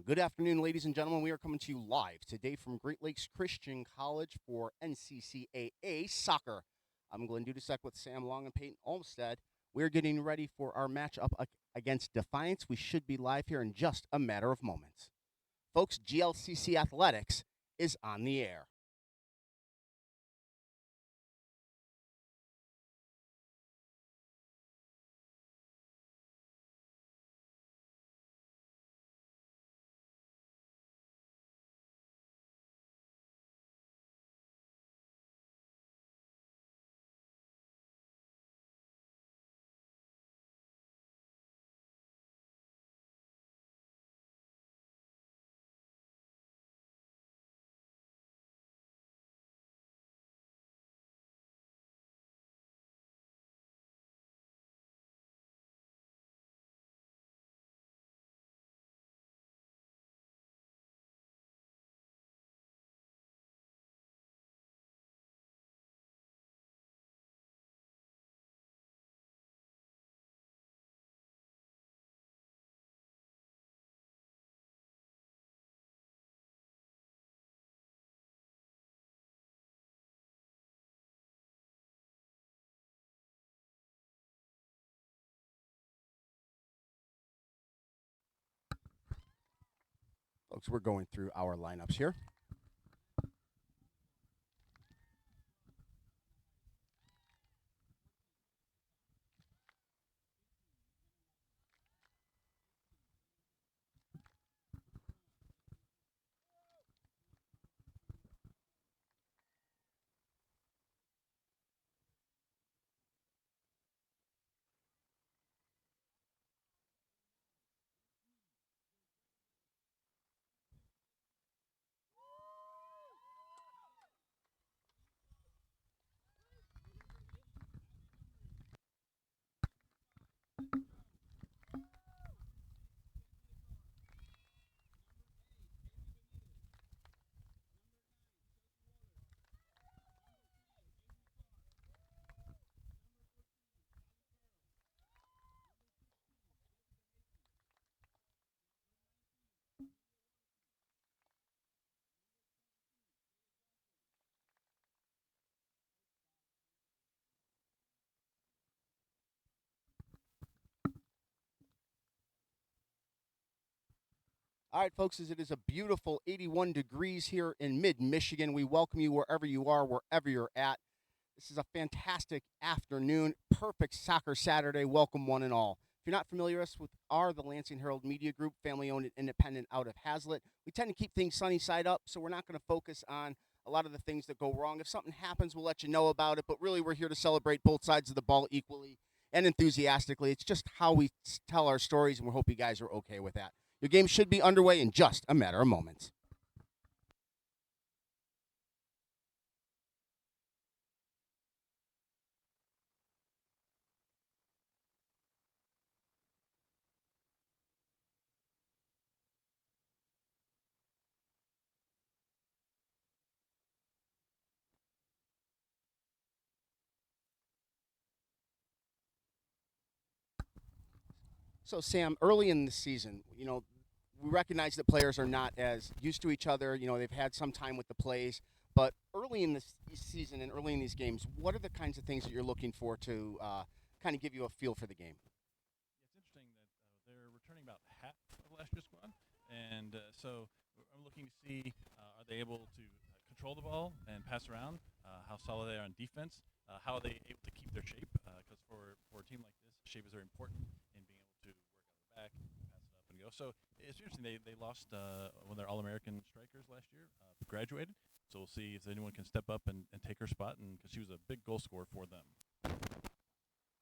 Good afternoon, ladies and gentlemen. We are coming to you live today from Great Lakes Christian College for NCCAA Soccer. I'm Glenn Dudasek with Sam Long and Peyton Olmstead. We're getting ready for our matchup against Defiance. We should be live here in just a matter of moments. Folks, GLCC Athletics is on the air. Folks, we're going through our lineups here. All right, folks, as it is a beautiful 81 degrees here in mid-Michigan, we welcome you wherever you are, wherever you're at. This is a fantastic afternoon, perfect soccer Saturday. Welcome one and all. If you're not familiar with us, the Lansing Herald Media Group, family-owned and independent out of Hazlitt. We tend to keep things sunny side up, so we're not going to focus on a lot of the things that go wrong. If something happens, we'll let you know about it, but really we're here to celebrate both sides of the ball equally and enthusiastically. It's just how we tell our stories, and we hope you guys are okay with that. Your game should be underway in just a matter of moments. So, Sam, early in the season, we recognize that players are not as used to each other. They've had some time with the plays. But early in the season and early in these games, what are the kinds of things that you're looking for to kind of give you a feel for the game? It's interesting that they're returning about half of last year's squad, and so I'm looking to see are they able to control the ball and pass around, how solid they are on defense, how are they able to keep their shape, because for a team like this, shape is very important in being able to work out the back, pass it up, and go. So it's interesting. They lost one of their All-American strikers last year, graduated. So we'll see if anyone can step up and take her spot, and because she was a big goal scorer for them.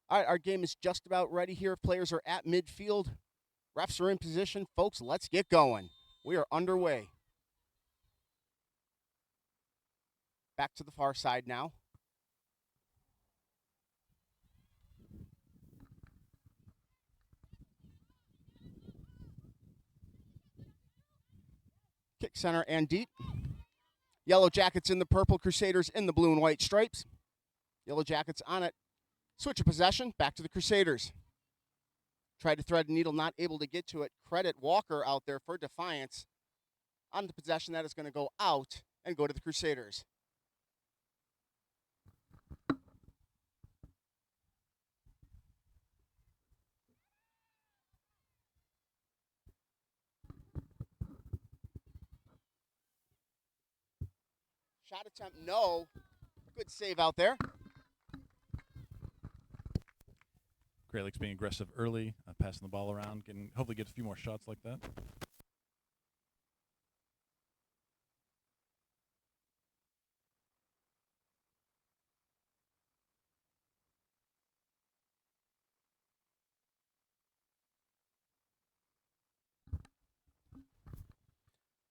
All right, our game is just about ready here. Players are at midfield. Refs are in position. Folks, let's get going. We are underway. Back to the far side now. Kick center and deep. Yellow Jackets in the purple, Crusaders in the blue and white stripes. Yellow Jackets on it. Switch of possession, back to the Crusaders. Tried to thread the needle, not able to get to it. Credit Walker out there for Defiance on the possession that is going to go out and go to the Crusaders. Shot attempt, no. Good save out there. Great Lakes being aggressive early, passing the ball around, hopefully get a few more shots like that.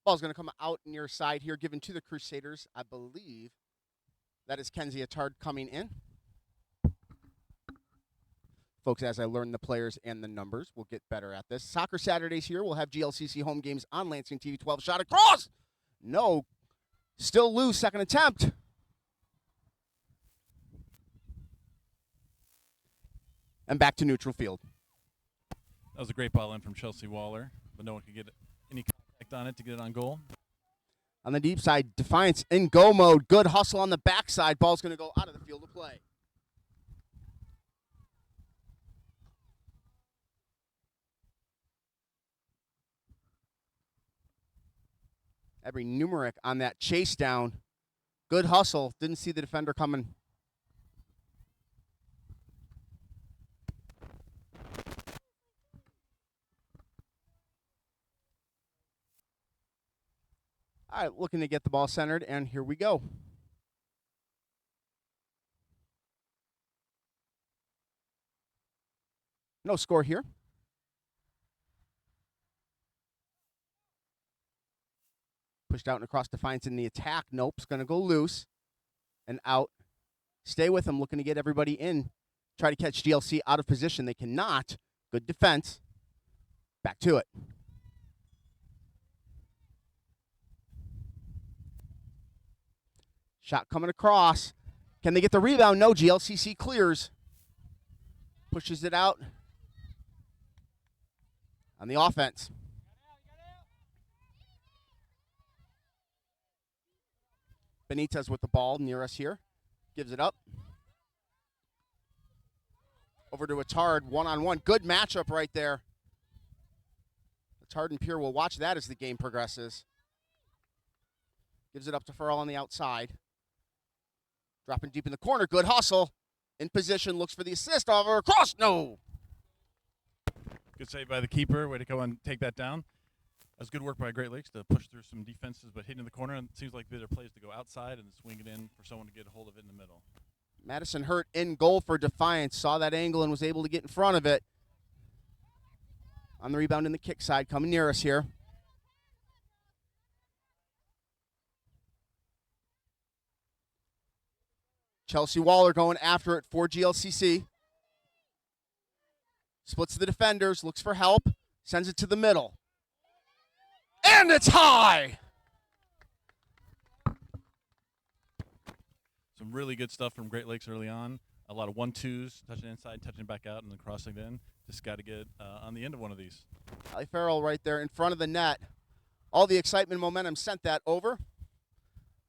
Ball's going to come out near side here, given to the Crusaders. I believe that is Kenzie Attard coming in. Folks, as I learn the players and the numbers, we'll get better at this. Soccer Saturdays here. We'll have GLCC home games on Lansing TV 12. Shot across. No. Still loose. Second attempt. And back to neutral field. That was a great ball in from Chelsea Waller, but no one could get any contact on it to get it on goal. On the deep side, Defiance in go mode. Good hustle on the backside. Ball's going to go out of the field of play. Every numeric on that chase down. Good hustle. Didn't see the defender coming. All right, looking to get the ball centered, and here we go. No score here. Pushed out and across Defiance in the attack. Nope, it's going to go loose and out. Stay with them, looking to get everybody in. Try to catch GLC out of position. They cannot. Good defense. Back to it. Shot coming across. Can they get the rebound? No, GLCC clears. Pushes it out on the offense. Benitez with the ball near us here. Gives it up. Over to Attard, one-on-one. Good matchup right there. Attard and Pierre will watch that as the game progresses. Gives it up to Farrell on the outside. Dropping deep in the corner. Good hustle. In position. Looks for the assist. Over across. No. Good save by the keeper. Way to go and take that down. That was good work by Great Lakes to push through some defenses, but hitting the corner. And it seems like there are plays to go outside and swing it in for someone to get a hold of it in the middle. Madison Hurt in goal for Defiance. Saw that angle and was able to get in front of it. On the rebound in the kick side. Coming near us here. Chelsea Waller going after it for GLCC. Splits the defenders, looks for help, sends it to the middle. And it's high! Some really good stuff from Great Lakes early on. A lot of 1-2s, touching inside, touching back out, and then crossing it in. Just got to get on the end of one of these. Ali Farrell right there in front of the net. All the excitement and momentum sent that over.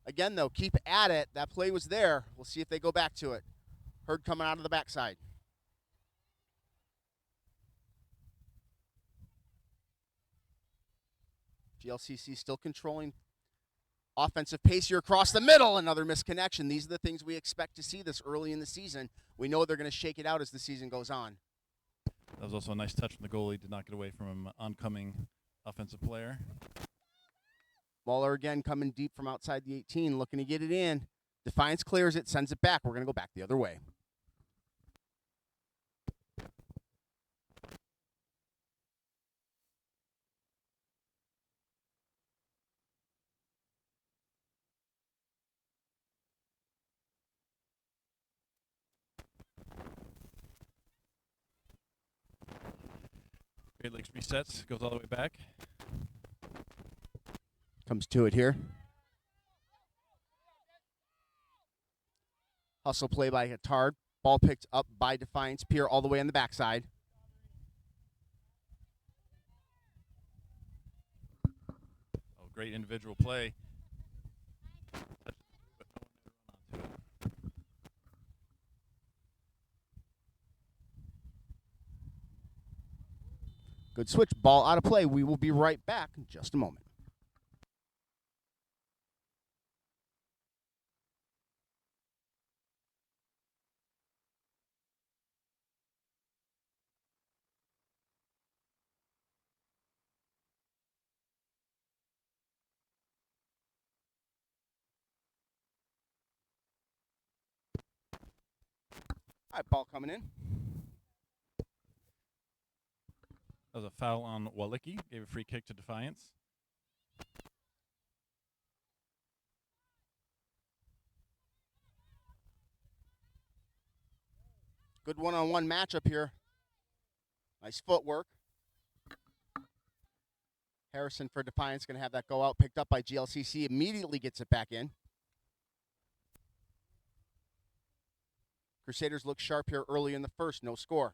Again, though, keep at it. That play was there. We'll see if they go back to it. Hurd coming out of the backside. GLCC still controlling offensive pace here across the middle. Another misconnection. These are the things we expect to see this early in the season. We know they're going to shake it out as the season goes on. That was also a nice touch from the goalie. Did not get away from an oncoming offensive player. Waller again coming deep from outside the 18, looking to get it in. Defiance clears it, sends it back. We're going to go back the other way. Great Lakes resets, goes all the way back. Comes to it here. Hustle play by Attard. Ball picked up by Defiance. Pierre all the way on the backside. great individual play. Good switch. Ball out of play. We will be right back in just a moment. All right, ball coming in. That was a foul on Walicki. Gave a free kick to Defiance. Good one-on-one matchup here. Nice footwork. Harrison for Defiance going to have that go out. Picked up by GLCC. Immediately gets it back in. Crusaders look sharp here early in the first. No score.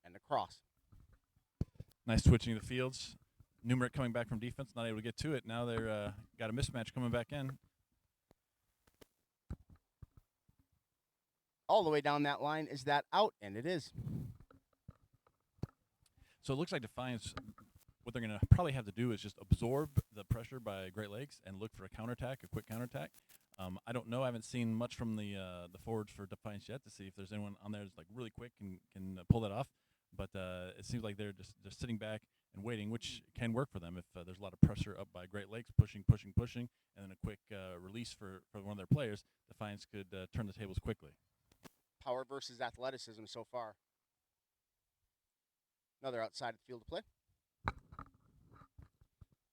And the cross. Nice switching of the fields. Numeric coming back from defense, not able to get to it. Now they're got a mismatch coming back in. All the way down that line. Is that out? And it is. So it looks like Defiance, what they're going to probably have to do is just absorb the pressure by Great Lakes and look for a counterattack, a quick counterattack. I don't know. I haven't seen much from the forwards for Defiance yet to see if there's anyone on there that's like really quick and can pull that off. But it seems like they're just sitting back and waiting, which can work for them if there's a lot of pressure up by Great Lakes, pushing, and then a quick release for one of their players. Defiance could turn the tables quickly. Power versus athleticism so far. Another outside field to play.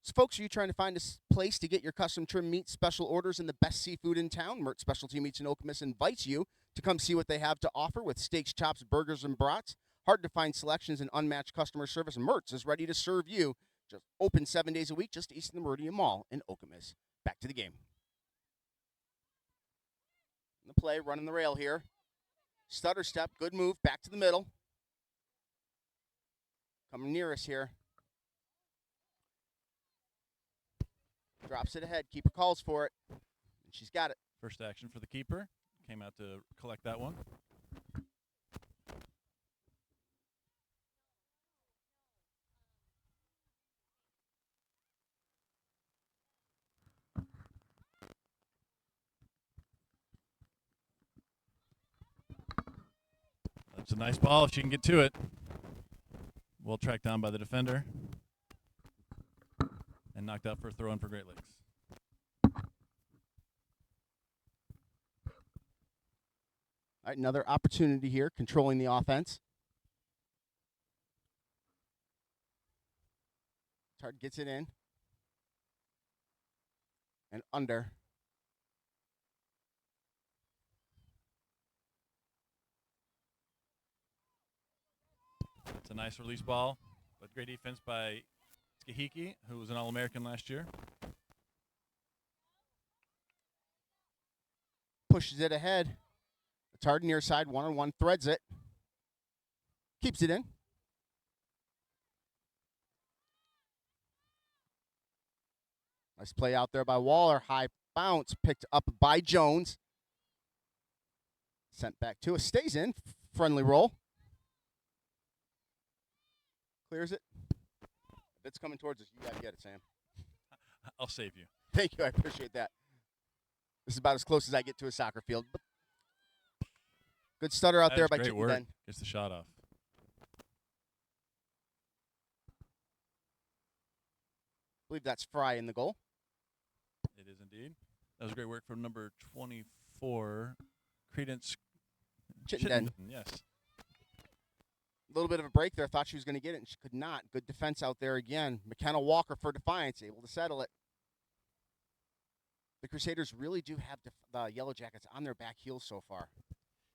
So folks, are you trying to find a place to get your custom trim meat special orders and the best seafood in town? Mert Specialty Meats in Okemos invites you to come see what they have to offer with steaks, chops, burgers, and brats. Hard to find selections and unmatched customer service. Mertz is ready to serve you. Just open 7 days a week, just east of the Meridian Mall in Okemos. Back to the game. The play, running the rail here. Stutter step, good move, back to the middle. Coming near us here. Drops it ahead. Keeper calls for it. And she's got it. First action for the keeper. Came out to collect that one. That's a nice ball if she can get to it. Well tracked down by the defender. And knocked out for a throw-in for Great Lakes. All right, another opportunity here, controlling the offense. Tart gets it in. And under. It's a nice release ball, but great defense by Skahiki, who was an All-American last year. Pushes it ahead. Tart near side, one-on-one, threads it. Keeps it in. Nice play out there by Waller. High bounce picked up by Jones. Sent back to us. Stays in. Friendly roll. Clears it. If it's coming towards us, you got to get it, Sam. I'll save you. Thank you. I appreciate that. This is about as close as I get to a soccer field. But good stutter out there by Chicken Den. Gets the shot off. I believe that's Fry in the goal. It is indeed. That was great work from number 24, Credence Chittenden. Yes. A little bit of a break there. Thought she was going to get it, and she could not. Good defense out there again. McKenna Walker for Defiance, able to settle it. The Crusaders really do have the Yellow Jackets on their back heels so far.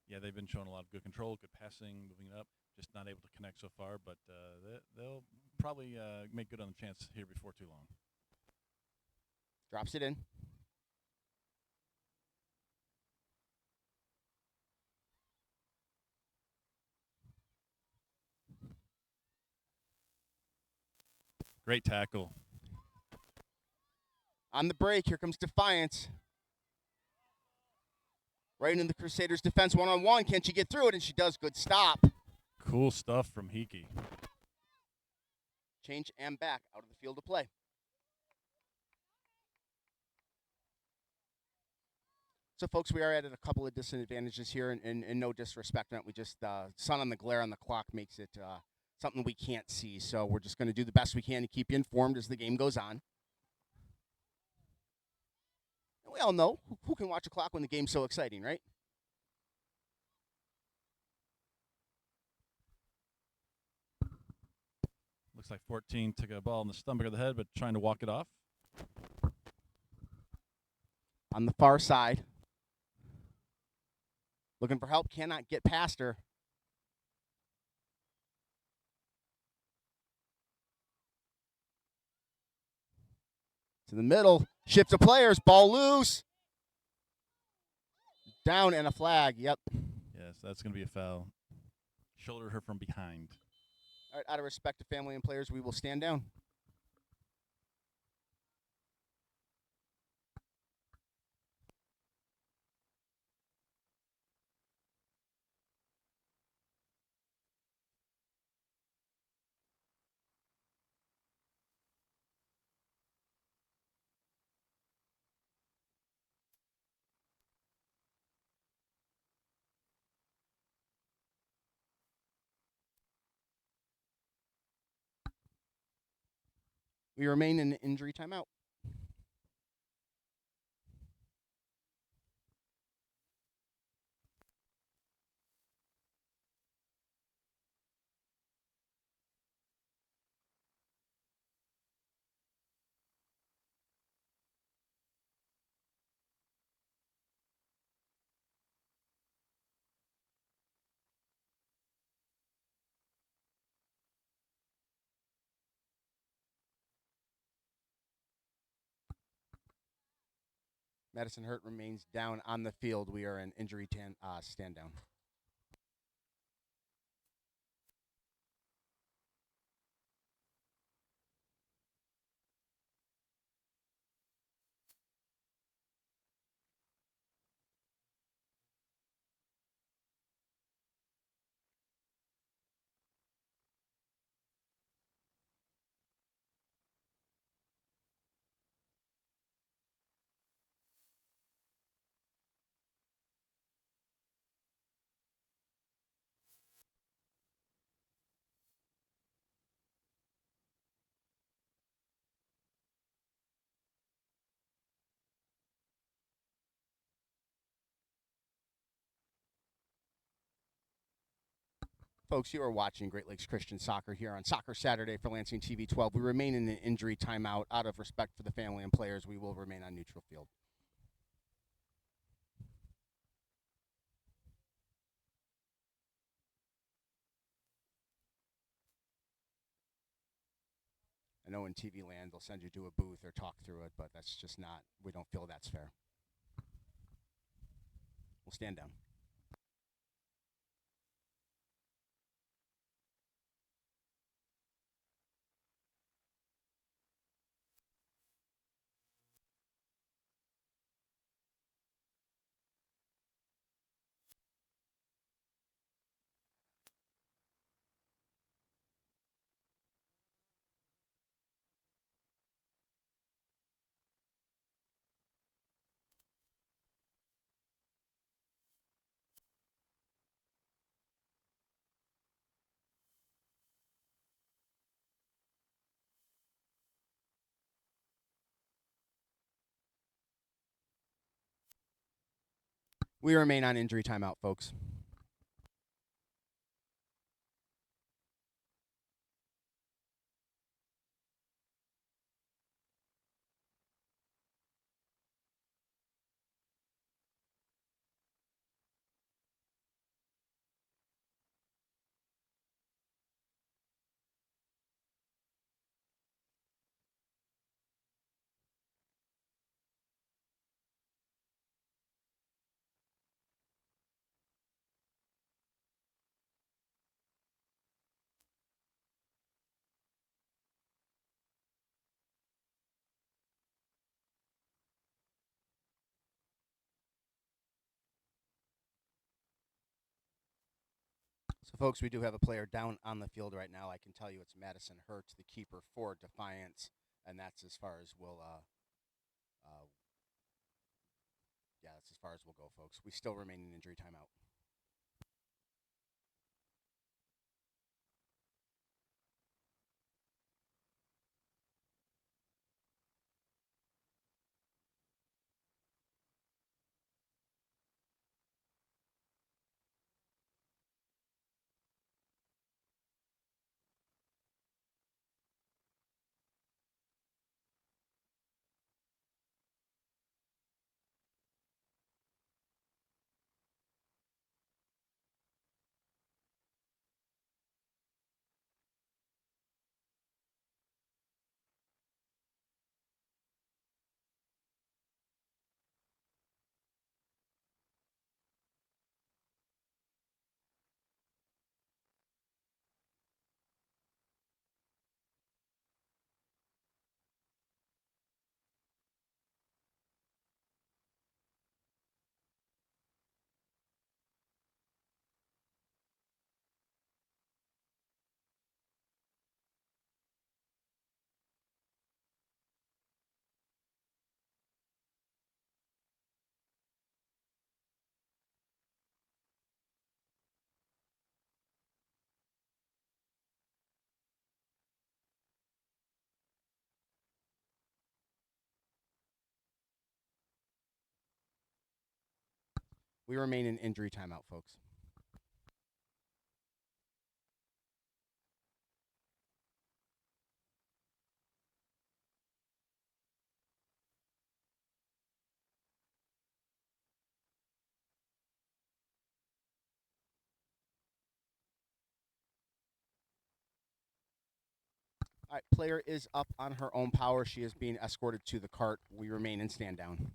Yeah, they've been showing a lot of good control, good passing, moving it up. Just not able to connect so far, but they'll probably make good on the chance here before too long. Drops it in. Great tackle. On the break, here comes Defiance. Right into the Crusaders' defense one-on-one. Can she get through it? And she does. Good stop. Cool stuff from Hiki. Change and back out of the field of play. So, folks, we are at a couple of disadvantages here, and no disrespect on it. We just, sun on the glare on the clock makes it something we can't see. So we're just going to do the best we can to keep you informed as the game goes on. And we all know who can watch a clock when the game's so exciting, right? Looks like 14 took a ball in the stomach of the head, but trying to walk it off. On the far side. Looking for help, cannot get past her. To the middle, shift of players, ball loose. Down and a flag, yep. Yes, that's going to be a foul. Shouldered her from behind. All right, out of respect to family and players, we will stand down. We remain in injury timeout. Madison Hurt remains down on the field. We are in injury stand down. Folks, you are watching Great Lakes Christian Soccer here on Soccer Saturday for Lansing TV 12. We remain in an injury timeout. Out of respect for the family and players, we will remain on neutral field. I know in TV land they'll send you to a booth or talk through it, but that's just not, we don't feel that's fair. We'll stand down. We remain on injury timeout, folks. Folks, we do have a player down on the field right now. I can tell you it's Madison Hurt, the keeper for Defiance, and that's as far as that's as far as we'll go, folks. We still remain in injury timeout. We remain in injury timeout, folks. All right, player is up on her own power. She is being escorted to the cart. We remain in stand down.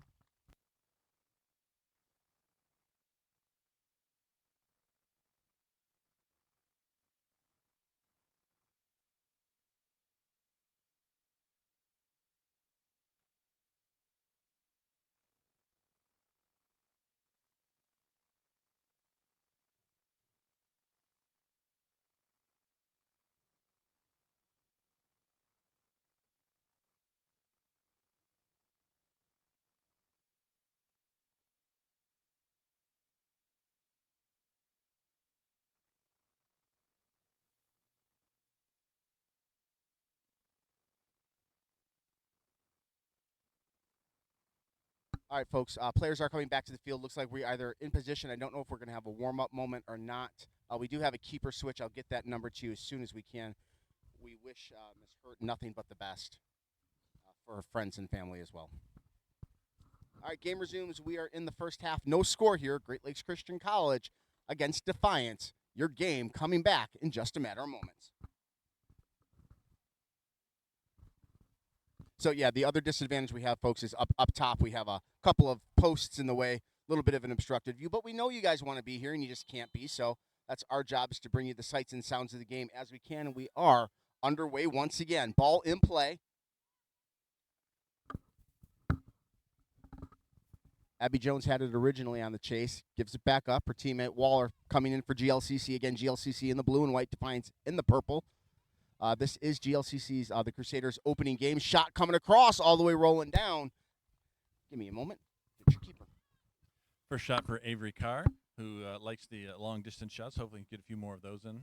All right, folks. Players are coming back to the field. Looks like we're either in position. I don't know if we're going to have a warm up moment or not. We do have a keeper switch. I'll get that number to you as soon as we can. We wish Ms. Hurt nothing but the best for her friends and family as well. All right, game resumes. We are in the first half. No score here. Great Lakes Christian College against Defiance. Your game coming back in just a matter of moments. So yeah, the other disadvantage we have, folks, is up top. We have a couple of posts in the way, a little bit of an obstructed view, but we know you guys want to be here and you just can't be. So that's our job, is to bring you the sights and sounds of the game as we can, and we are underway once again. Ball in play. Abby Jones had it originally on the chase, gives it back up. Her teammate Waller coming in for GLCC again. GLCC in the blue and white, Defiance in the purple. This is GLCC's the Crusaders' opening game. Shot coming across, all the way rolling down. Give me a moment. Get your keeper. First shot for Avery Carr, who likes the long-distance shots. Hopefully, get a few more of those in.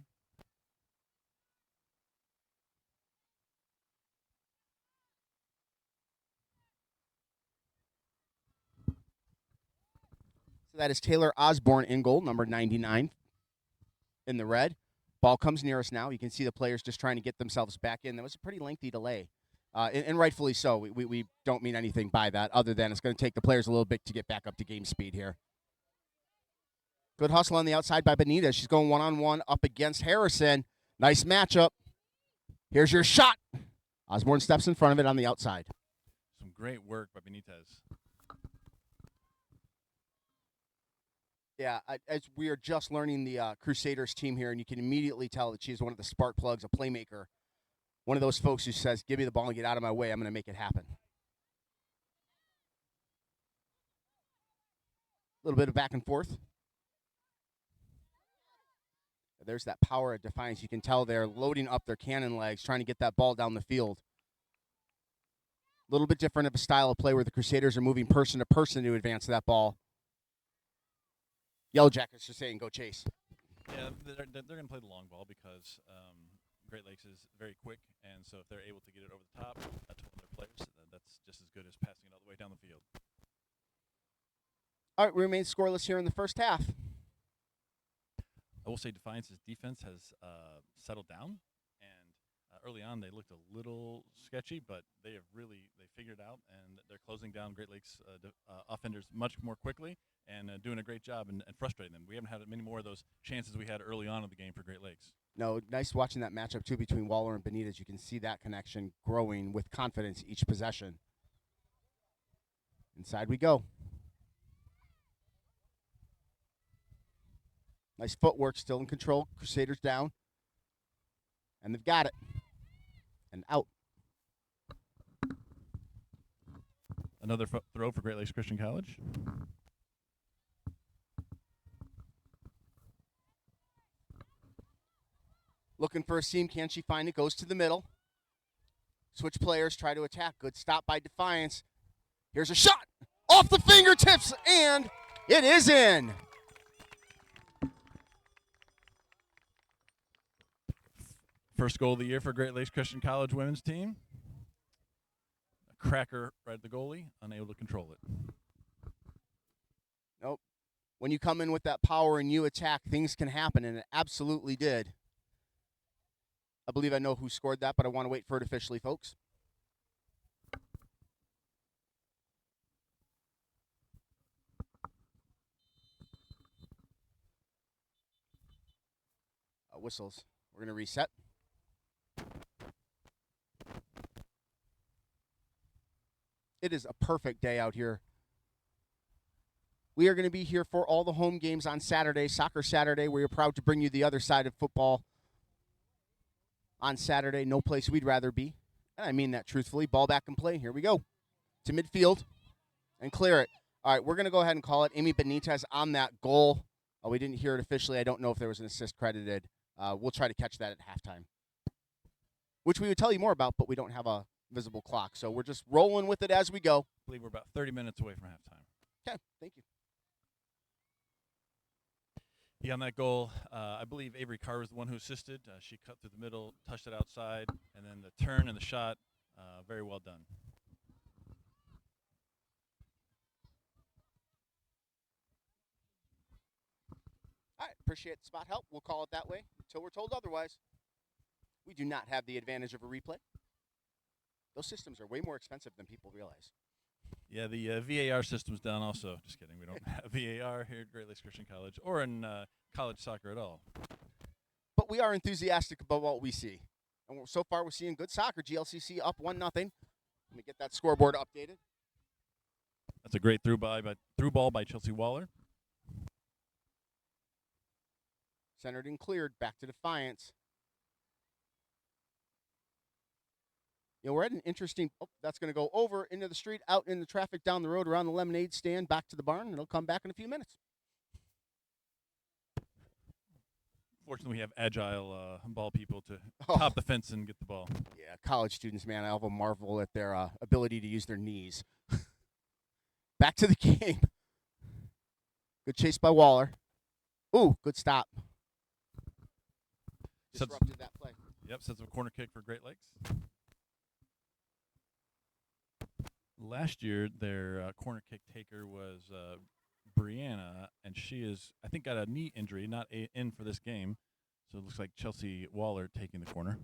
So that is Taylor Osborne in goal, number 99 in the red. Ball comes near us now. You can see the players just trying to get themselves back in. That was a pretty lengthy delay, and rightfully so. We don't mean anything by that other than it's going to take the players a little bit to get back up to game speed here. Good hustle on the outside by Benita. She's going one-on-one up against Harrison. Nice matchup. Here's your shot. Osborne steps in front of it on the outside. Some great work by Benitez. Yeah, as we are just learning the Crusaders team here, and you can immediately tell that she's one of the spark plugs, a playmaker. One of those folks who says, give me the ball and get out of my way. I'm going to make it happen. A little bit of back and forth. There's that power at Defiance. You can tell they're loading up their cannon legs, trying to get that ball down the field. A little bit different of a style of play where the Crusaders are moving person to person to advance that ball. Yellow Jackets are saying, go chase. Yeah, they're going to play the long ball because Great Lakes is very quick, and so if they're able to get it over the top to one of their players, that's just as good as passing it all the way down the field. All right, we remain scoreless here in the first half. I will say Defiance's defense has settled down, and early on they looked a little sketchy, but they figured out, and they're closing down Great Lakes offenders much more quickly and doing a great job and frustrating them. We haven't had many more of those chances we had early on in the game for Great Lakes. No, nice watching that matchup, too, between Waller and Benitez. You can see that connection growing with confidence each possession. Inside we go. Nice footwork, still in control. Crusaders down. And they've got it. And out. Another throw for Great Lakes Christian College. Looking for a seam. Can she find it? Goes to the middle. Switch players, try to attack. Good stop by Defiance. Here's a shot. Off the fingertips. And it is in. First goal of the year for Great Lakes Christian College women's team. A cracker right at the goalie, unable to control it. Nope. When you come in with that power and you attack, things can happen, and it absolutely did. I believe I know who scored that, but I want to wait for it officially, folks. Whistles. We're going to reset. It is a perfect day out here. We are going to be here for all the home games on Saturday, Soccer Saturday. We are proud to bring you the other side of football on Saturday. No place we'd rather be. And I mean that truthfully. Ball back and play. Here we go. To midfield and clear it. All right, we're going to go ahead and call it. Amy Benitez on that goal. We didn't hear it officially. I don't know if there was an assist credited. We'll try to catch that at halftime, which we would tell you more about, but we don't have a visible clock. So we're just rolling with it as we go. I believe we're about 30 minutes away from halftime. Okay, thank you. Yeah, on that goal, I believe Avery Carr was the one who assisted. She cut through the middle, touched it outside, and then the turn and the shot, very well done. All right, appreciate the spot help. We'll call it that way until we're told otherwise. We do not have the advantage of a replay. Those systems are way more expensive than people realize. Yeah, the VAR system's down also. Just kidding. We don't have VAR here at Great Lakes Christian College or in college soccer at all. But we are enthusiastic about what we see. And so far we're seeing good soccer. GLCC up 1-0. Let me get that scoreboard updated. That's a great through ball by Chelsea Waller. Centered and cleared. Back to Defiance. You know, we're at an interesting. Oh, that's going to go over into the street, out in the traffic down the road, around the lemonade stand, back to the barn, and it'll come back in a few minutes. Fortunately, we have agile ball people to top the fence and get the ball. Yeah, college students, man, I have a marvel at their ability to use their knees. Back to the game. Good chase by Waller. Ooh, good stop. Disrupted that play. Yep, sets up a corner kick for Great Lakes. Last year, their corner kick taker was Brianna, and she is, I think, got a knee injury, not in for this game. So it looks like Chelsea Waller taking the corner.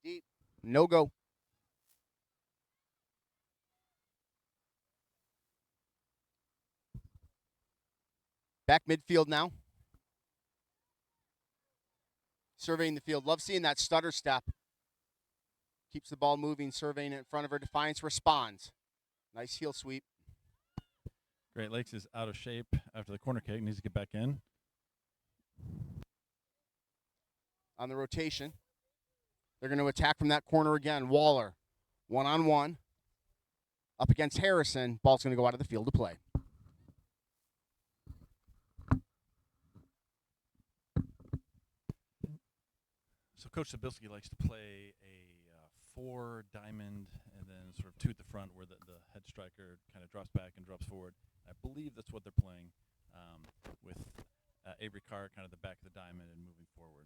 Deep. No go. Back midfield now. Surveying the field. Love seeing that stutter step. Keeps the ball moving, surveying it in front of her. Defiance responds. Nice heel sweep. Great Lakes is out of shape after the corner kick. Needs to get back in. On the rotation. They're going to attack from that corner again. Waller 1-on-1 up against Harrison. Ball's going to go out of the field to play. So Coach Sabilski likes to play a 4-diamond and then sort of 2 at the front where the head striker kind of drops back and drops forward. I believe that's what they're playing with Avery Carr kind of the back of the diamond and moving forward.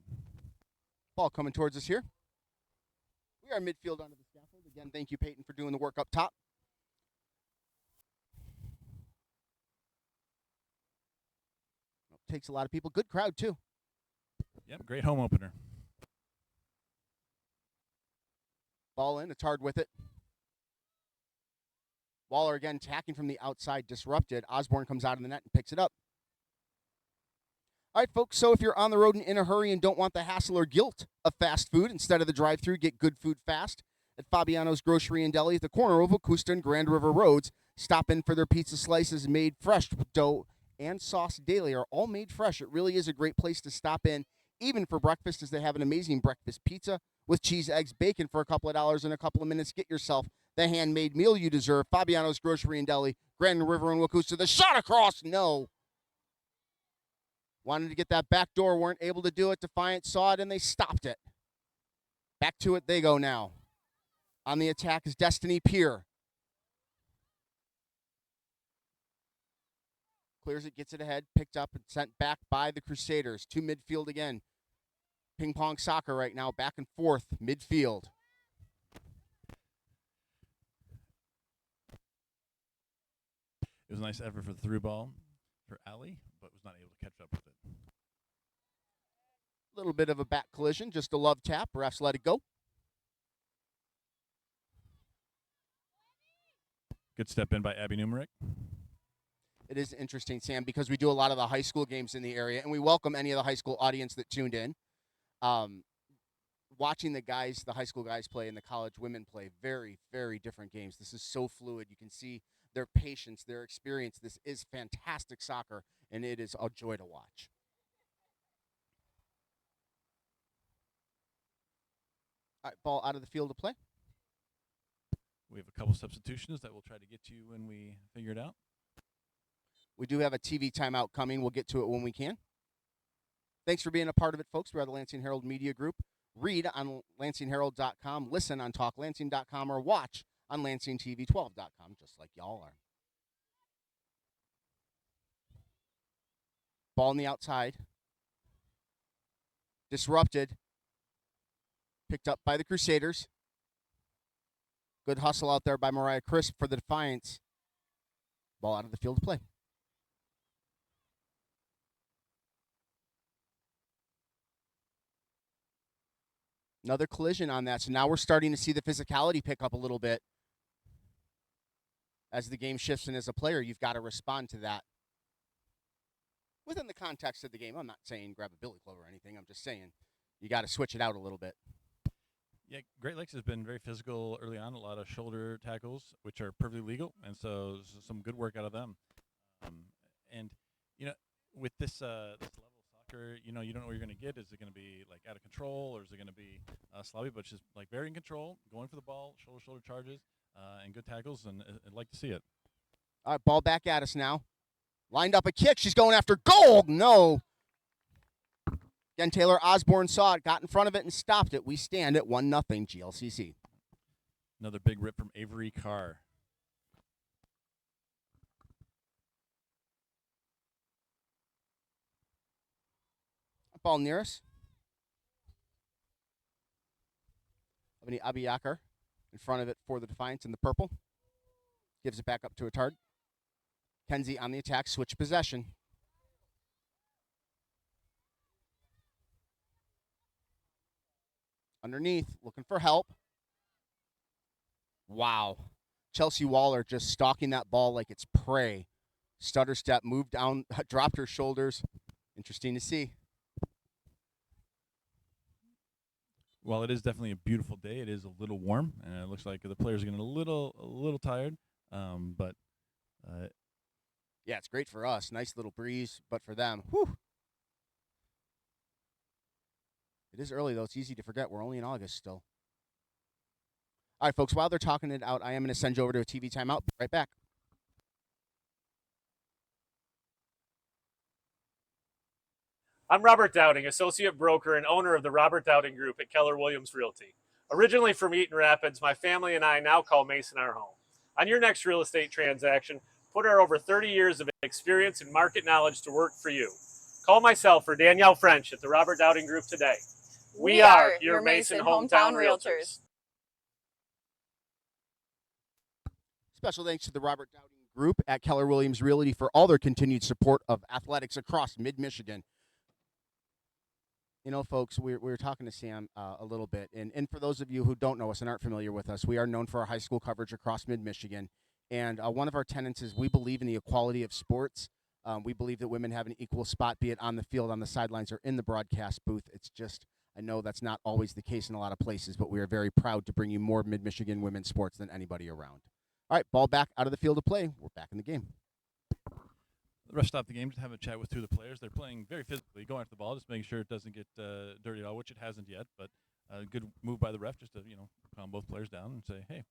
Ball coming towards us here. We are midfield onto the scaffold. Again, thank you, Peyton, for doing the work up top. Takes a lot of people. Good crowd, too. Yep, great home opener. Ball in. It's hard with it. Waller again attacking from the outside, disrupted. Osborne comes out of the net and picks it up. All right, folks, so if you're on the road and in a hurry and don't want the hassle or guilt of fast food, instead of the drive-thru, get good food fast at Fabiano's Grocery and Deli at the corner of Augusta and Grand River Roads. Stop in for their pizza slices made fresh with dough and sauce daily, are all made fresh. It really is a great place to stop in, even for breakfast, as they have an amazing breakfast pizza with cheese, eggs, bacon for a couple of dollars in a couple of minutes. Get yourself the handmade meal you deserve. Fabiano's Grocery and Deli, Grand River and Wakusta. The shot across, no. Wanted to get that back door, weren't able to do it. Defiance saw it, and they stopped it. Back to it they go now. On the attack is Destiny Peer. Clears it, gets it ahead, picked up and sent back by the Crusaders. To midfield again. Ping pong soccer right now, back and forth, midfield. It was a nice effort for the through ball for Ali, but was not able to catch up with it. A little bit of a back collision, just a love tap. Refs let it go. Good step in by Abby Numerick. It is interesting, Sam, because we do a lot of the high school games in the area, and we welcome any of the high school audience that tuned in. Watching the high school guys play and the college women play, very, very different games. This is so fluid. You can see their patience, their experience. This is fantastic soccer, and it is a joy to watch. All right, ball out of the field to play. We have a couple substitutions that we'll try to get to when we figure it out. We do have a TV timeout coming. We'll get to it when we can. Thanks for being a part of it, folks. We're the Lansing Herald Media Group. Read on lansingherald.com, listen on talklansing.com, or watch on lansingtv12.com, just like y'all are. Ball on the outside. Disrupted. Picked up by the Crusaders. Good hustle out there by Mariah Crisp for the Defiance. Ball out of the field to play. Another collision on that. So now we're starting to see the physicality pick up a little bit. As the game shifts and as a player, you've got to respond to that. Within the context of the game, I'm not saying grab a billy club or anything. I'm just saying you got to switch it out a little bit. Yeah, Great Lakes has been very physical early on, a lot of shoulder tackles, which are perfectly legal, and so some good work out of them. And, with this level of soccer, you don't know what you're going to get. Is it going to be, like, out of control, or is it going to be sloppy? But just, like, very in control, going for the ball, shoulder charges, and good tackles, and I'd like to see it. All right, ball back at us now. Lined up a kick. She's going after goal. No. Again, Taylor Osborne saw it, got in front of it, and stopped it. We stand at 1-0 GLCC. Another big rip from Avery Carr. Ball near us. Abini Abiyakar in front of it for the Defiance in the purple. Gives it back up to Attard. Kenzie on the attack, switch possession. Underneath, looking for help. Wow. Chelsea Waller just stalking that ball like it's prey. Stutter step, moved down, dropped her shoulders. Interesting to see. While it is definitely a beautiful day, it is a little warm, and it looks like the players are getting a little tired. But yeah, it's great for us. Nice little breeze, but for them, whew. It is early, though. It's easy to forget. We're only in August still. All right, folks, while they're talking it out, I am going to send you over to a TV timeout. Be right back. I'm Robert Dowding, associate broker and owner of the Robert Dowding Group at Keller Williams Realty. Originally from Eaton Rapids, my family and I now call Mason our home. On your next real estate transaction, put our over 30 years of experience and market knowledge to work for you. Call myself or Danielle French at the Robert Dowding Group today. We are your Mason hometown realtors. Special thanks to the Robert Dowding Group at Keller Williams Realty for all their continued support of athletics across mid-Michigan. You know, folks, we were talking to Sam a little bit, and for those of you who don't know us and aren't familiar with us, we are known for our high school coverage across mid-Michigan, and one of our tenets is we believe in the equality of sports. We believe that women have an equal spot, be it on the field, on the sidelines, or in the broadcast booth. It's just, I know that's not always the case in a lot of places, but we are very proud to bring you more mid-Michigan women's sports than anybody around. All right, ball back out of the field of play. We're back in the game. The ref stopped the game to have a chat with two of the players. They're playing very physically, going after the ball, just making sure it doesn't get dirty at all, which it hasn't yet. But a good move by the ref just to, calm both players down and say, hey,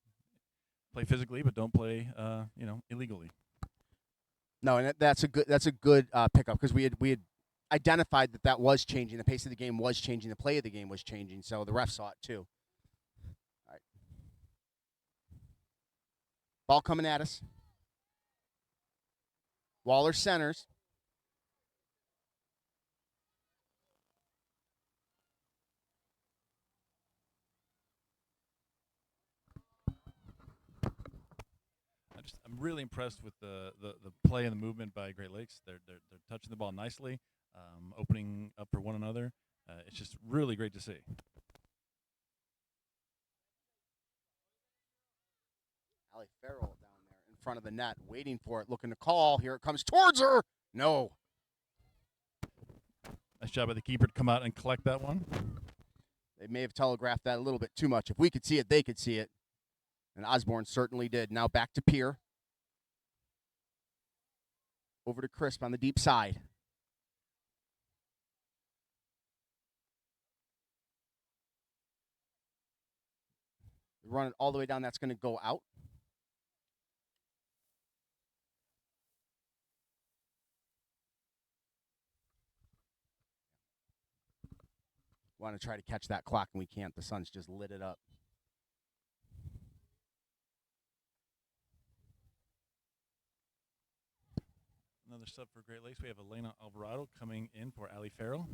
play physically, but don't play, illegally. No, and that's a good pickup because we had identified that was changing. The pace of the game was changing. The play of the game was changing. So the ref saw it too. All right. Ball coming at us. Waller centers. I'm really impressed with the play and the movement by Great Lakes. They're touching the ball nicely, opening up for one another. It's just really great to see. Allie Farrell down there in front of the net, waiting for it, looking to call. Here it comes towards her. No. Nice job by the keeper to come out and collect that one. They may have telegraphed that a little bit too much. If we could see it, they could see it. And Osborne certainly did. Now back to Pierre. Over to Crisp on the deep side. Run it all the way down. That's going to go out. Want to try to catch that clock, and we can't. The sun's just lit it up. Another sub for Great Lakes. We have Elena Alvarado coming in for Allie Farrell.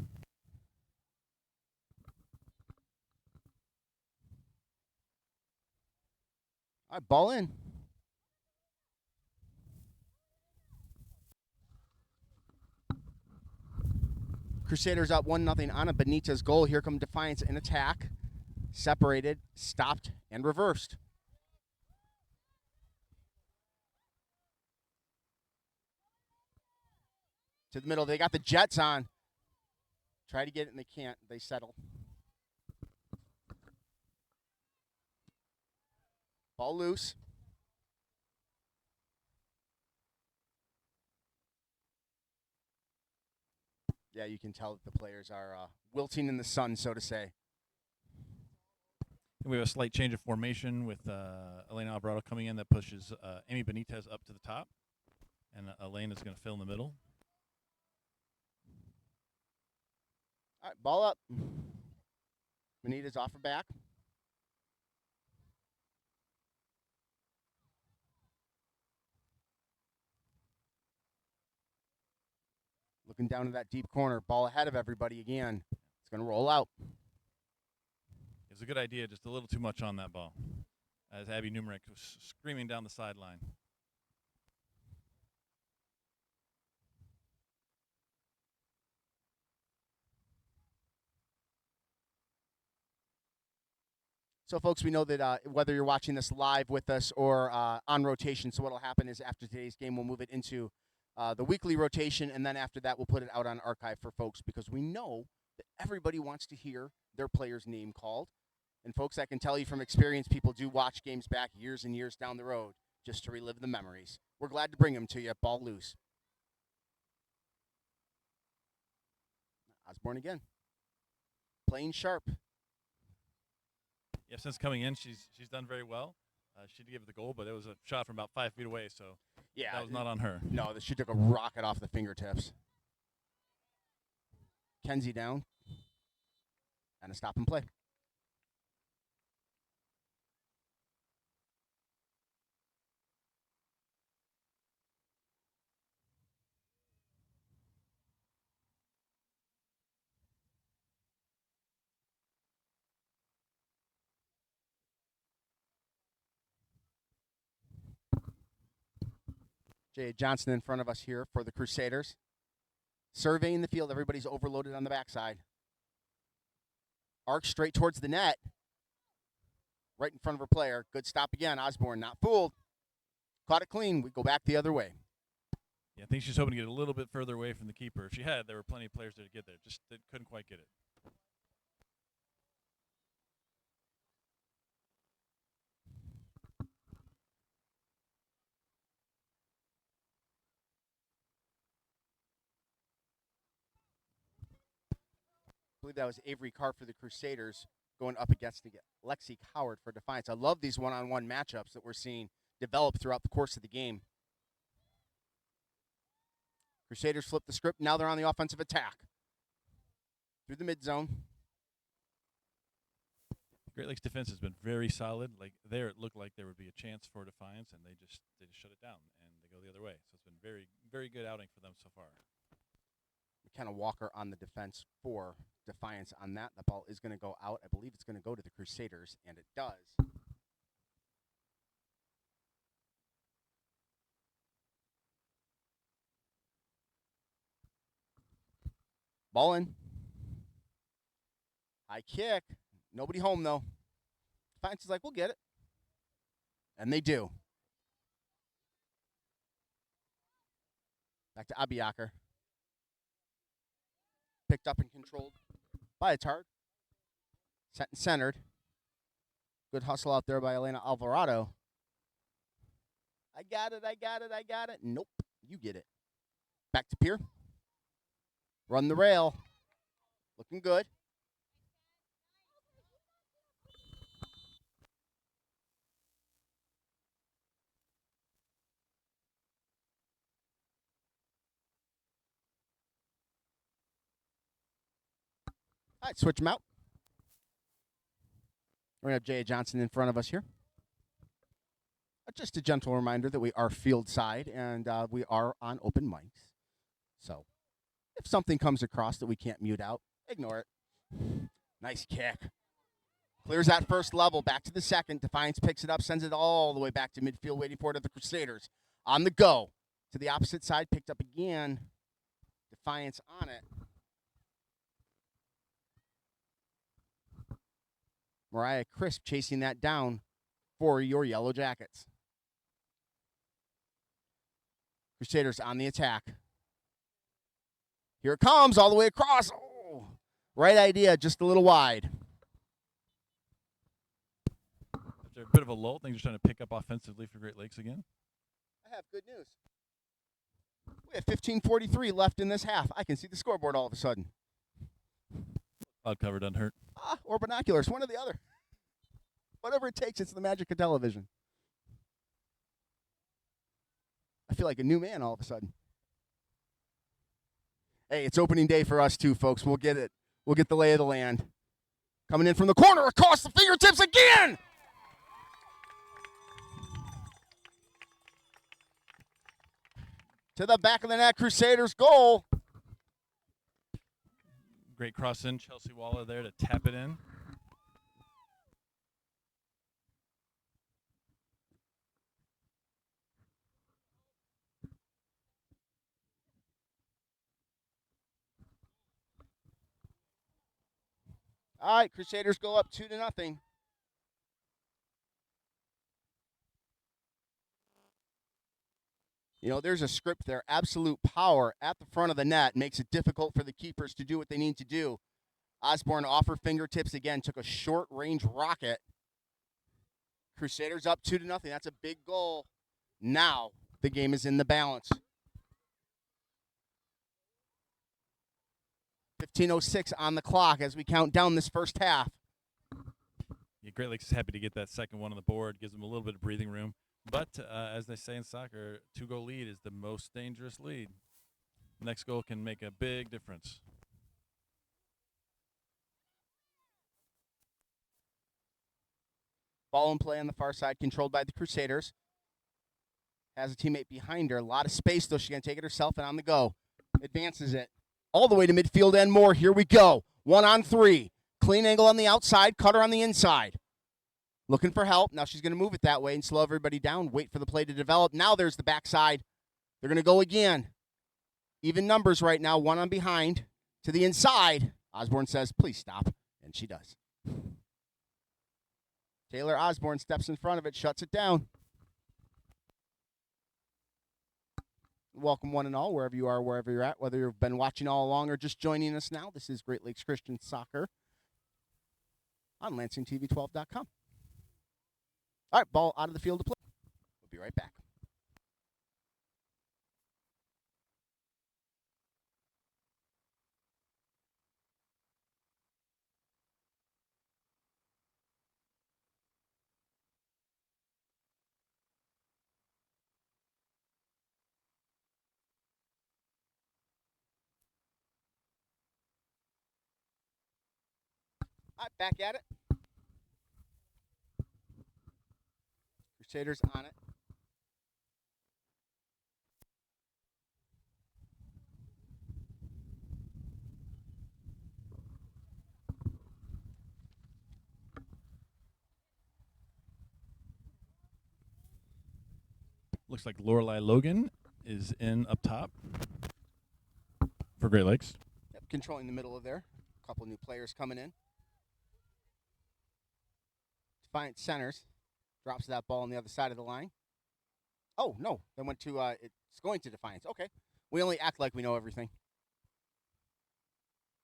All right, ball in. Crusaders up 1-0 on a Benitez goal. Here come Defiance in attack. Separated, stopped, and reversed. To the middle. They got the Jets on. Try to get it, and they can't. They settle. Ball loose. Yeah, you can tell that the players are wilting in the sun, so to say. We have a slight change of formation with Elena Alvarado coming in that pushes Amy Benitez up to the top. And Elena is going to fill in the middle. All right, ball up. Benitez off her back. Looking down to that deep corner. Ball ahead of everybody again. It's going to roll out. It was a good idea, just a little too much on that ball. As Abby Numerick was screaming down the sideline. So, folks, we know that whether you're watching this live with us or on rotation, so what will happen is after today's game, we'll move it into the weekly rotation, and then after that, we'll put it out on archive for folks because we know that everybody wants to hear their player's name called. And, folks, I can tell you from experience, people do watch games back years and years down the road just to relive the memories. We're glad to bring them to you. Ball loose. Osborne again. Playing sharp. Yeah, since coming in, she's done very well. She did give it the goal, but it was a shot from about 5 feet away, so Yeah, that was not on her. No, she took a rocket off the fingertips. Kenzie down. And a stop and play. Jay Johnson in front of us here for the Crusaders. Surveying the field. Everybody's overloaded on the backside. Arc straight towards the net. Right in front of her player. Good stop again. Osborne not fooled. Caught it clean. We go back the other way. Yeah, I think she's hoping to get a little bit further away from the keeper. If she had, there were plenty of players there to get there. Just they couldn't quite get it. I believe that was Avery Carr for the Crusaders going up against Lexi Coward for Defiance. I love these one-on-one matchups that we're seeing develop throughout the course of the game. Crusaders flip the script. Now they're on the offensive attack. Through the mid zone. Great Lakes defense has been very solid. Like there, it looked like there would be a chance for Defiance, and they just shut it down, and they go the other way. So it's been very, very good outing for them so far. McKenna Walker on the defense for Defiance on that. The ball is going to go out. I believe it's going to go to the Crusaders, and it does. Ball in. High kick. Nobody home, though. Defiance is like, we'll get it. And they do. Back to Abiaker. Picked up and controlled by Atard. Set and centered. Good hustle out there by Elena Alvarado. I got it. Nope. You get it. Back to Pier. Run the rail. Looking good. All right, switch them out. We're going to have Jay Johnson in front of us here. Just a gentle reminder that we are field side and we are on open mics. So if something comes across that we can't mute out, ignore it. Nice kick. Clears that first level, back to the second. Defiance picks it up, sends it all the way back to midfield, waiting for it at the Crusaders. On the go. To the opposite side, picked up again. Defiance on it. Mariah Crisp chasing that down for your Yellow Jackets. Crusaders on the attack. Here it comes all the way across. Oh, right idea, just a little wide. After a bit of a lull, things are starting to pick up offensively for Great Lakes again. I have good news. We have 15:43 left in this half. I can see the scoreboard all of a sudden. Cloud cover doesn't hurt. Or binoculars, one or the other. Whatever it takes, it's the magic of television. I feel like a new man all of a sudden. Hey, it's opening day for us too, folks. We'll get it. We'll get the lay of the land. Coming in from the corner, across the fingertips again! To the back of the net, Crusaders goal. Great cross in, Chelsea Waller there to tap it in. All right, Crusaders go up 2-0. You know, there's a script there. Absolute power at the front of the net makes it difficult for the keepers to do what they need to do. Osborne off her fingertips again, took a short-range rocket. Crusaders up 2-0. That's a big goal. Now the game is in the balance. 15:06 on the clock as we count down this first half. Yeah, Great Lakes is happy to get that second one on the board, gives them a little bit of breathing room. But as they say in soccer, 2-goal lead is the most dangerous lead. Next goal can make a big difference. Ball in play on the far side, controlled by the Crusaders. Has a teammate behind her. A lot of space, though. She's going to take it herself and on the go. Advances it all the way to midfield and more. Here we go. 1-on-3. Clean angle on the outside. Cutter on the inside. Looking for help. Now she's going to move it that way and slow everybody down. Wait for the play to develop. Now there's the backside. They're going to go again. Even numbers right now. One on behind. To the inside. Osborne says, please stop. And she does. Taylor Osborne steps in front of it. Shuts it down. Welcome one and all, wherever you are, wherever you're at, whether you've been watching all along or just joining us now. This is Great Lakes Christian Soccer on LansingTV12.com. All right, ball out of the field to play. We'll be right back. All right, back at it. Crusaders on it. Looks like Lorelei Logan is in up top for Great Lakes. Yep, controlling the middle of there. A couple new players coming in. Defiance centers. Drops that ball on the other side of the line. Oh, no. They went to, it's going to Defiance. Okay. We only act like we know everything.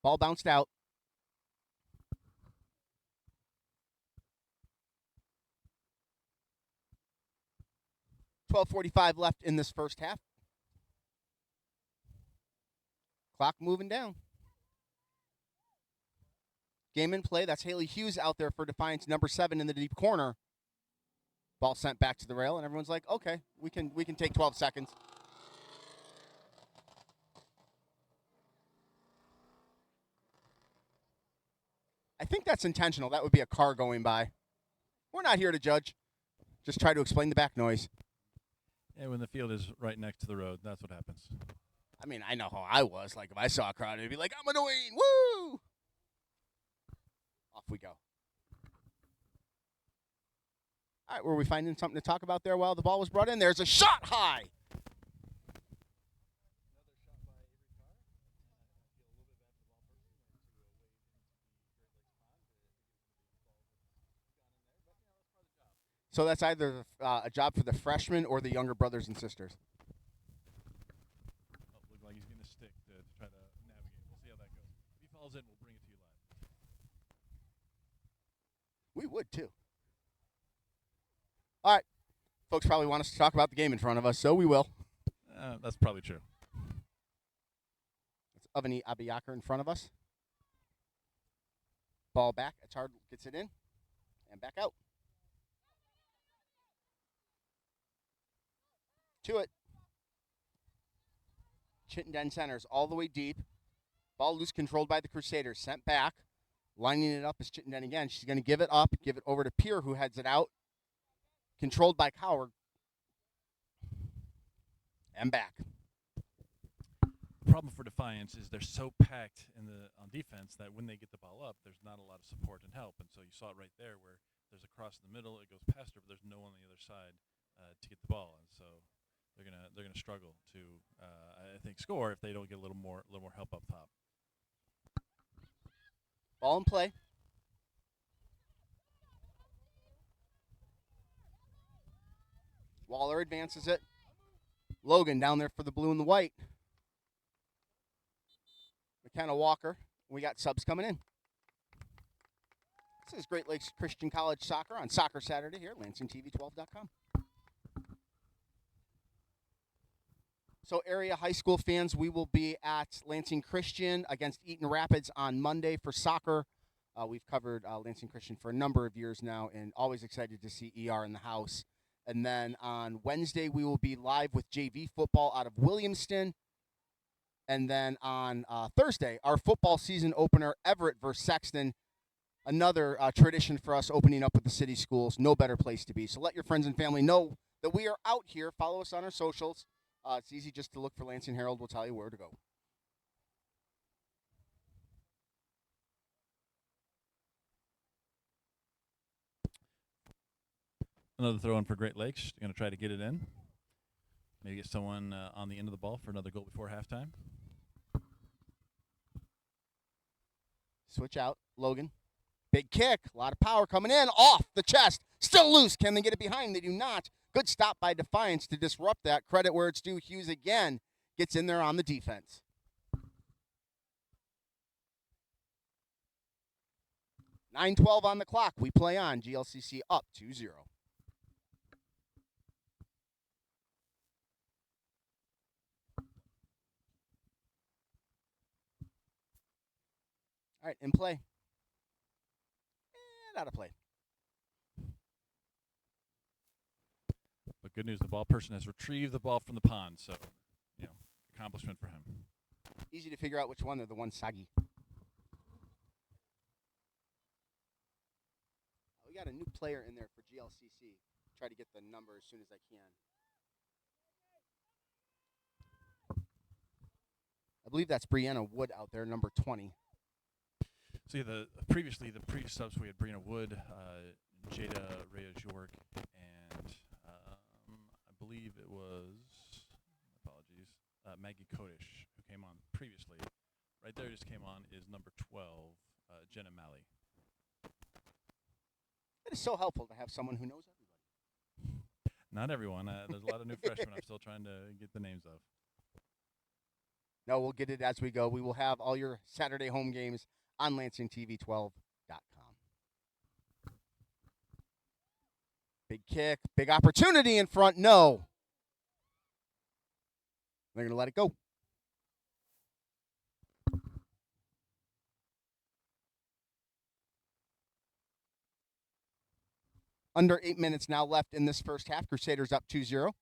Ball bounced out. .12:45 left in this first half. Clock moving down. Game in play. That's Haley Hughes out there for Defiance, number 7 in the deep corner. Ball sent back to the rail, and everyone's like, okay, we can take 12 seconds. I think that's intentional. That would be a car going by. We're not here to judge. Just try to explain the back noise. Yeah, when the field is right next to the road, that's what happens. I mean, I know how I was. Like, if I saw a crowd, it'd be like, I'm annoying. Woo! Off we go. All right, were we finding something to talk about there while the ball was brought in? There's a shot high. So that's either a job for the freshmen or the younger brothers and sisters. Oh, look like he's getting a stick to try to navigate. We'll see how that goes. If he falls in, we'll bring it to you live. We would, too. All right. Folks probably want us to talk about the game in front of us, so we will. That's probably true. It's Avani Abiyaker in front of us. Ball back. Atard gets it in and back out. To it. Chittenden centers all the way deep. Ball loose, controlled by the Crusaders. Sent back. Lining it up is Chittenden again. She's going to give it up, give it over to Pierre, who heads it out. Controlled by Coward. And back. The problem for Defiance is they're so packed on defense that when they get the ball up, there's not a lot of support and help. And so you saw it right there where there's a cross in the middle, it goes past her, but there's no one on the other side to get the ball. And so they're gonna struggle to I think score if they don't get a little more help up top. Ball in play. Waller advances it. Logan down there for the blue and the white. McKenna Walker. We got subs coming in. This is Great Lakes Christian College Soccer on Soccer Saturday here at LansingTV12.com. So area high school fans, we will be at Lansing Christian against Eaton Rapids on Monday for soccer. We've covered Lansing Christian for a number of years now, and always excited to see ER in the house. And then on Wednesday, we will be live with JV football out of Williamston. And then on Thursday, our football season opener, Everett versus Sexton. Another tradition for us, opening up with the city schools. No better place to be. So let your friends and family know that we are out here. Follow us on our socials. It's easy just to look for Lansing Herald. We'll tell you where to go. Another throw in for Great Lakes. Going to try to get it in. Maybe get someone on the end of the ball for another goal before halftime. Switch out. Logan. Big kick. A lot of power coming in. Off the chest. Still loose. Can they get it behind? They do not. Good stop by Defiance to disrupt that. Credit where it's due. Hughes again gets in there on the defense. .9:12 on the clock. We play on. GLCC up 2-0. All right, in play. And out of play. But good news, the ball person has retrieved the ball from the pond, so, accomplishment for him. Easy to figure out which one. They're the one soggy. We got a new player in there for GLCC. Try to get the number as soon as I can. I believe that's Brianna Wood out there, number 20. So the previous subs we had Brianna Wood, Jada Reyes York, and I believe it was Maggie Kodish who came on previously. Right there, just came on is number 12, Jenna Malley. It is so helpful to have someone who knows everybody. Not everyone. There's a lot of new freshmen I'm still trying to get the names of. No, we'll get it as we go. We will have all your Saturday home games on LansingTV12.com. Big kick, big opportunity in front. No. They're going to let it go. Under 8 minutes now left in this first half. Crusaders up 2-0.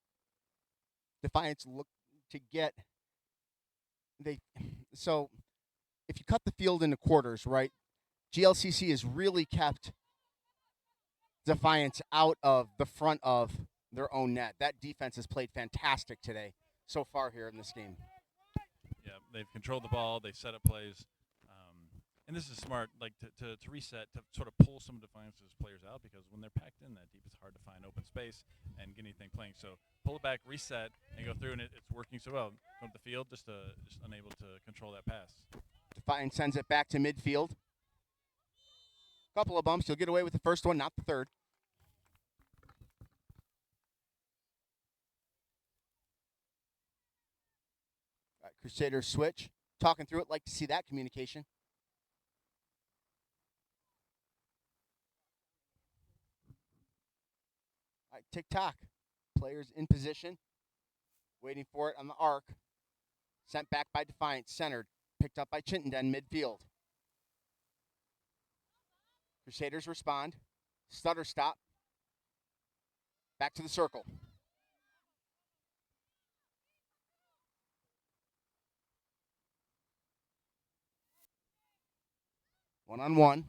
Defiance look to get so if you cut the field into quarters, right? GLCC has really kept Defiance out of the front of their own net. That defense has played fantastic today so far here in this game. Yeah, they've controlled the ball. They set up plays. And this is smart, like to reset, to sort of pull some of Defiance's players out, because when they're packed in that deep, it's hard to find open space and get anything playing. So pull it back, reset, and go through, and it's working so well. Go to the field, just unable to control that pass. Defiance sends it back to midfield. Couple of bumps. He'll get away with the first one, not the third. All right, Crusaders switch. Talking through it, like to see that communication. All right, tick-tock. Players in position. Waiting for it on the arc. Sent back by Defiance. Centered. Picked up by Chittenden, midfield. Crusaders respond. Stutter stop. Back to the circle. One-on-one.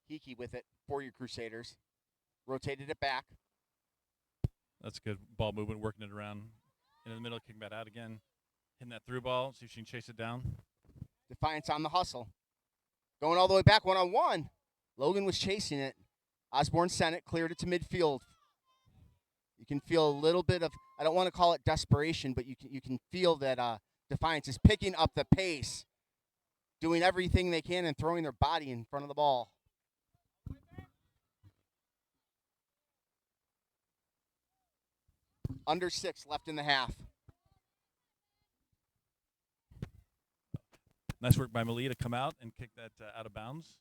Hickey with it for your Crusaders. Rotated it back. That's good ball movement, working it around in the middle, kicking that out again. Hitting that through ball, see if she can chase it down. Defiance on the hustle. Going all the way back, one-on-one. Logan was chasing it. Osborne sent it, cleared it to midfield. You can feel a little bit of, I don't want to call it desperation, but you can feel that Defiance is picking up the pace, doing everything they can and throwing their body in front of the ball. Under 6 left in the half. Nice work by Malia to come out and kick that out of bounds.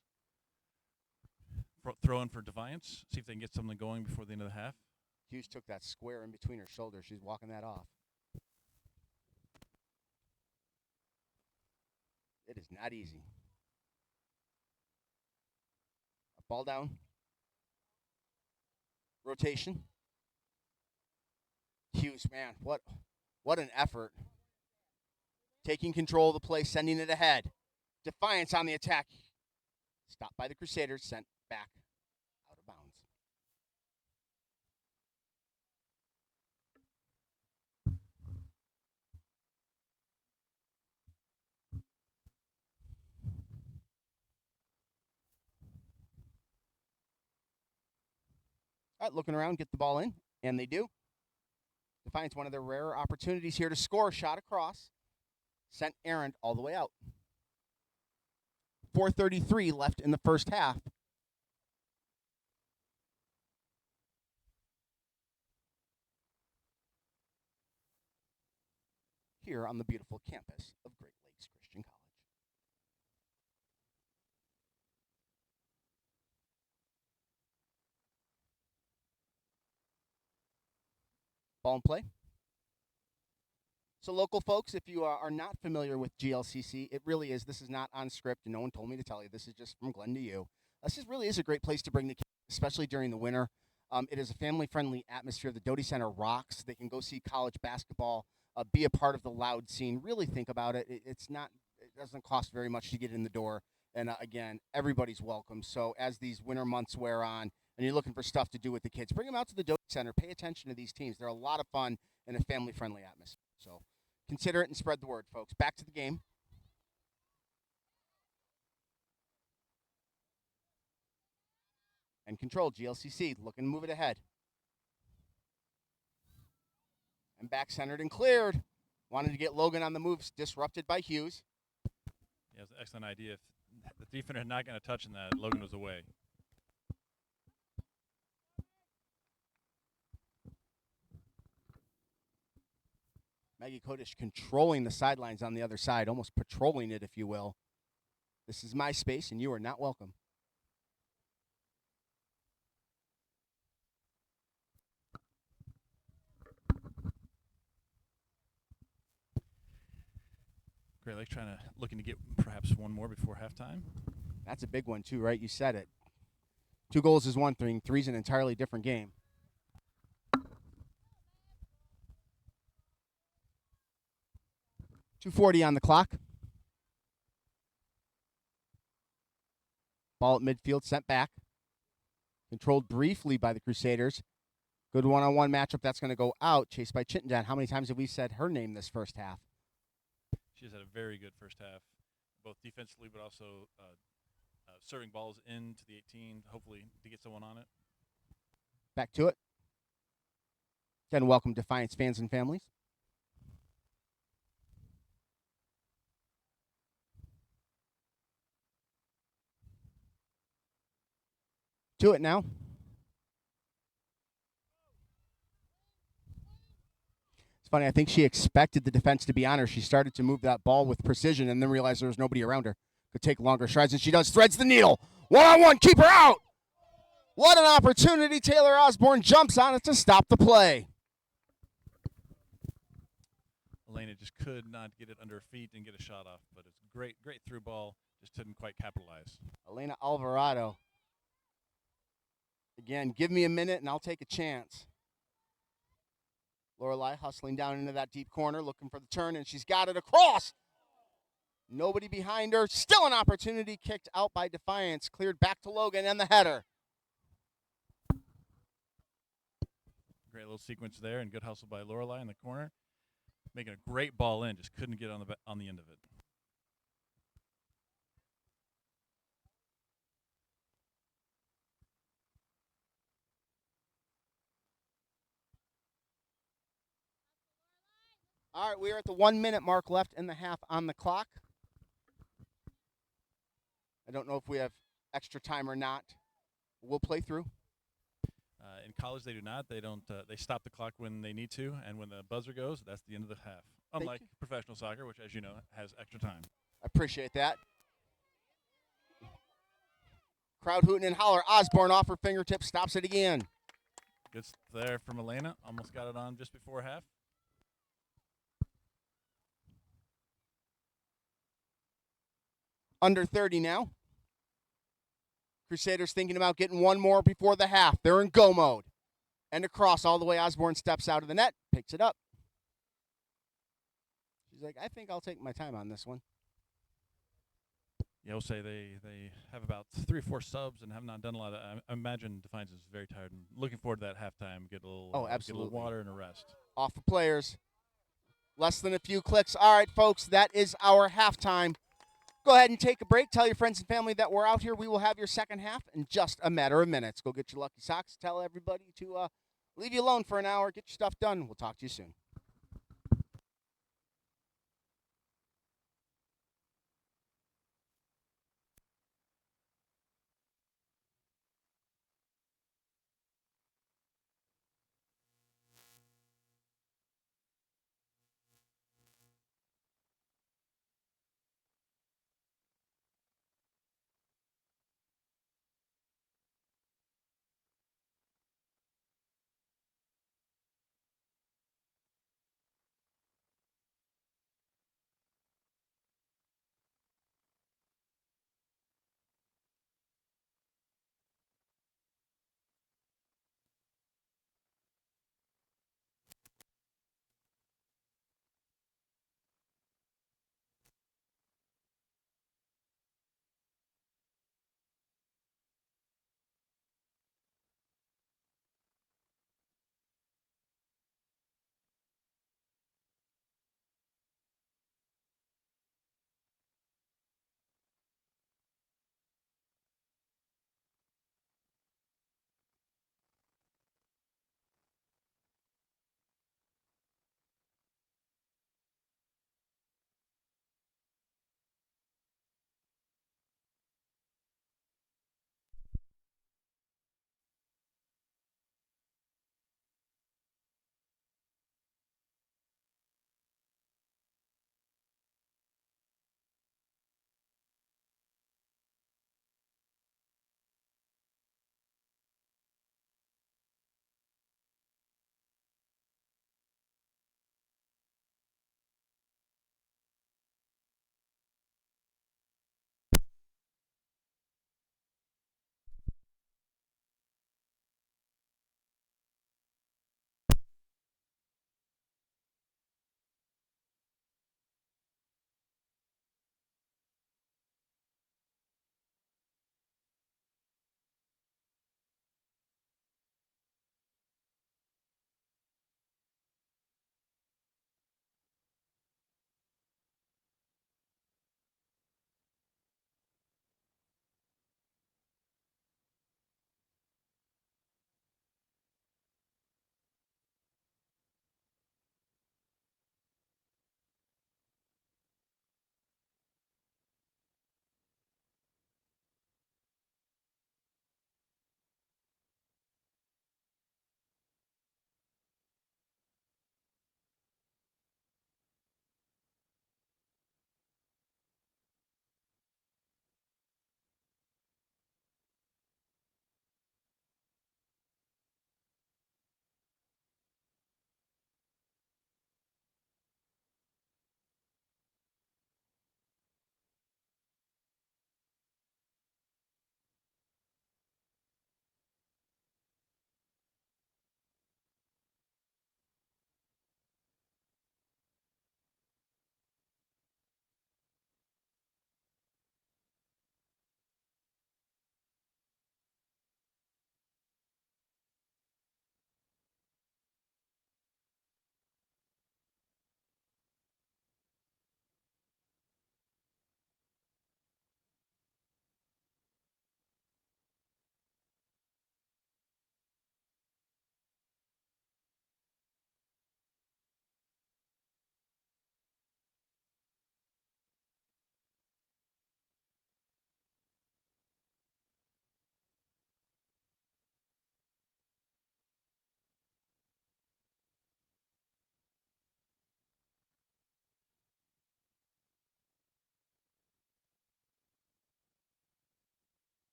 Throw in for Defiance. See if they can get something going before the end of the half. Hughes took that square in between her shoulders. She's walking that off. It is not easy. Ball down. Rotation. Hughes, man, what an effort. Taking control of the play, sending it ahead. Defiance on the attack. Stopped by the Crusaders, sent back out of bounds. All right, looking around, get the ball in, and they do. Defiance, one of their rare opportunities here to score. Shot across. Sent errant all the way out. 4:33 left in the first half. Here on the beautiful campus of Great Lakes Christian College. Ball in play. So local folks, if you are not familiar with GLCC, it really is. This is not on script, and no one told me to tell you. This is just from Glenn to you. This really is a great place to bring the kids, especially during the winter. It is a family-friendly atmosphere. The Doty Center rocks. They can go see college basketball, be a part of the loud scene. Really think about it. It doesn't cost very much to get in the door. And again, everybody's welcome. So as these winter months wear on, and you're looking for stuff to do with the kids, bring them out to the Doty Center. Pay attention to these teams. They're a lot of fun in a family-friendly atmosphere. So consider it and spread the word, folks. Back to the game. And control, GLCC, looking to move it ahead. And back centered and cleared. Wanted to get Logan on the moves, disrupted by Hughes. Yeah, it's an excellent idea. If the defender had not gotten a touch in that, Logan was away. Maggie Kodish controlling the sidelines on the other side, almost patrolling it, if you will. This is my space, and you are not welcome. Great Lakes looking to get perhaps one more before halftime. That's a big one, too, right? You said it. 2 goals is one thing. 3's an entirely different game. .240 on the clock. Ball at midfield, sent back. Controlled briefly by the Crusaders. Good one-on-one matchup. That's going to go out. Chased by Chittenden. How many times have we said her name this first half? She's had a very good first half, both defensively but also serving balls into the 18, hopefully to get someone on it. Back to it. Again, welcome Defiance fans and families. To it now. It's funny, I think she expected the defense to be on her. She started to move that ball with precision and then realized there was nobody around her. Could take longer strides, and she does. Threads the needle. One-on-one, keep her out. What an opportunity. Taylor Osborne jumps on it to stop the play. Elena just could not get it under her feet and get a shot off, but it's great through ball. Just didn't quite capitalize. Elena Alvarado. Again, give me a minute and I'll take a chance. Lorelei hustling down into that deep corner, looking for the turn, and she's got it across. Nobody behind her. Still an opportunity, kicked out by Defiance. Cleared back to Logan and the header. Great little sequence there, and good hustle by Lorelei in the corner. Making a great ball in, just couldn't get on the end of it. All right, we are at the 1 minute mark left in the half on the clock. I don't know if we have extra time or not. We'll play through. In college, they do not. They don't. They stop the clock when they need to, and when the buzzer goes, that's the end of the half. Unlike professional soccer, which, as you know, has extra time. I appreciate that. Crowd hooting and holler. Osborne off her fingertips, stops it again. Good there from Elena. Almost got it on just before half. Under 30 now. Crusaders thinking about getting one more before the half. They're in go mode. And across all the way, Osborne steps out of the net, picks it up. She's like, I think I'll take my time on this one. Yeah, we'll say they have about 3 or 4 subs and have not done a lot of. I imagine Defiance is very tired and looking forward to that halftime. Get a little, get a Absolutely. little water and a rest. Off the players. Less than a few clicks. All right, folks, that is our halftime. Go ahead and take a break. Tell your friends and family that we're out here. We will have your second half in just a matter of minutes. Go get your lucky socks. Tell everybody to leave you alone for an hour. Get your stuff done. We'll talk to you soon.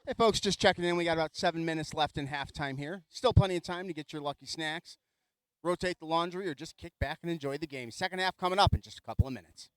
Hey, folks, just checking in. We got about 7 minutes left in halftime here. Still plenty of time to get your lucky snacks, rotate the laundry, or just kick back and enjoy the game. Second half coming up in just a couple of minutes.